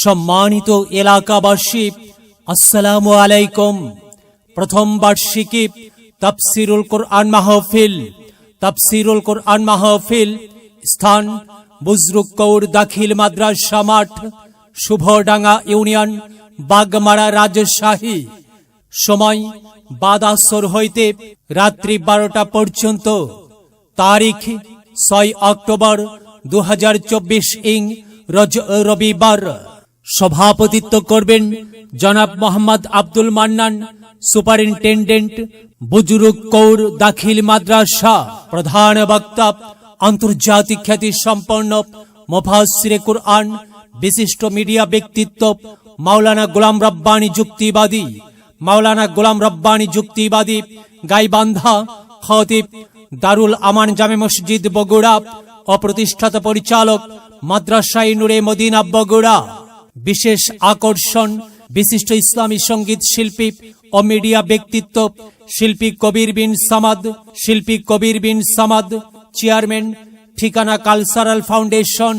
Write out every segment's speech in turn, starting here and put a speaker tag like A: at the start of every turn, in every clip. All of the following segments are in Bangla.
A: সম্মানিত এলাকাবাসী, আসসালামু আলাইকুম। প্রথম বার্ষিকী তাফসিরুল কোরআন মাহফিল, স্থান বুজরুক কৌর দাখিল মাদ্রাসা মাঠ, শুভডাঙ্গা ইউনিয়ন, বাগমারা, রাজশাহী। সময় বাদ আসর হইতে রাত্রি 12টা পর্যন্ত। তারিখ 6 অক্টোবর 2024 ইং রবিবার। সভাপতিত্ব করবেন জনাব মোহাম্মদ আব্দুল মান্নান, সুপারিনটেন্ডেন্ট, বুজরুক কৌর দাখিল মাদ্রাসা। প্রধান বক্তা আন্তর্জাতিক খ্যাতি সম্পন্ন মুফাসসিরে কুরআন, বিশিষ্ট মিডিয়া ব্যক্তিত্ব মাওলানা গোলাম রব্বানী যুক্তিবাদী, গাইবান্ধা, খতিব, দারুল আমান জামে মসজিদ বগুড়া ও প্রতিষ্ঠাতা পরিচালক মাদ্রাসায়ে নূরে মদিনা বগুড়া। বিশেষ আকর্ষণ বিশিষ্ট ইসলামী সঙ্গীত শিল্পী ও মিডিয়া ব্যক্তিত্ব শিল্পী কবির বিন সামাদ, চেয়ারম্যান, ঠিকানা কালচারাল ফাউন্ডেশন।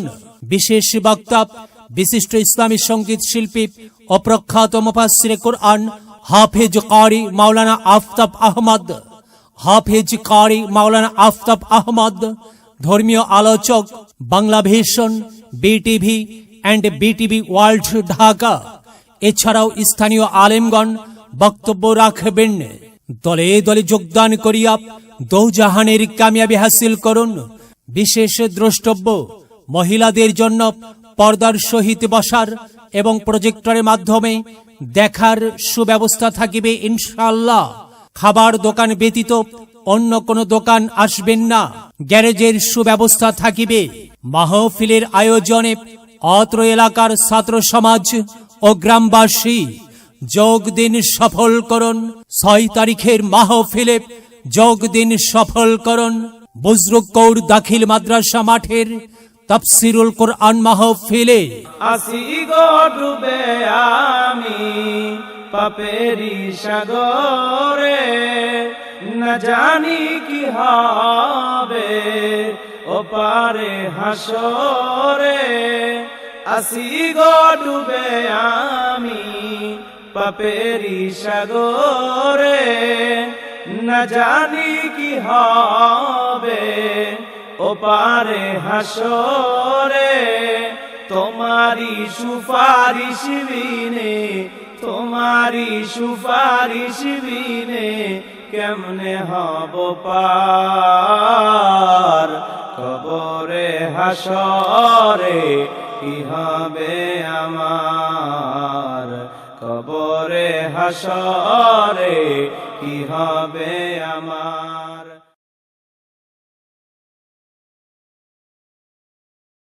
A: বিশেষ বক্তা বিশিষ্ট ইসলামী সঙ্গীত শিল্পী ও প্রখ্যাত মুফাসসিরে কুরআন হাফেজ কারি মাওলানা আফতাব আহমদ। ধর্মীয় আলোচক Bangla vision, BTV and BTV world Dhaka. এছাড়াও স্থানীয় আলেমগণ বক্তব্য রাখবেন। দলে দলে যোগদান করিয়া দৌজাহানের কামিয়াবি হাসিল করুন। বিশেষ দ্রষ্টব্য মহিলাদের জন্য পর্দার সহিত বসার এবং প্রজেক্টরের মাধ্যমে দেখার সুব্যবস্থা থাকিবে ইনশাআল্লাহ। খাবার দোকান ব্যতীত অন্য কোনো দোকান আসবেন না। গ্যারেজের সুব্যবস্থা থাকিবে। মাহফিলের আয়োজনে অত্র এলাকার ছাত্র সমাজ ও গ্রামবাসী যোগ দিন, সফল করুন। 6 তারিখের মাহফিলে যোগ দিন, সফল করুন। বুজরুক কৌর দাখিল মাদ্রাসা মাঠের তাফসিরুল কোরআন মাহফিলে।
B: আসি গো ডুবে আমি পাপেরি সাগরে, না জানি কি হবে ওপারে হাসরে। আসি গো ডুবে আমি পাপেরি সাগরে, না জানি কি হবে ওপারে হাসরে। তোমারি সুপারিশ বিনে কেমনে হব পার কবরে হাসরে। কি হবে আমার কবরে হাসরে, কি হবে আমার।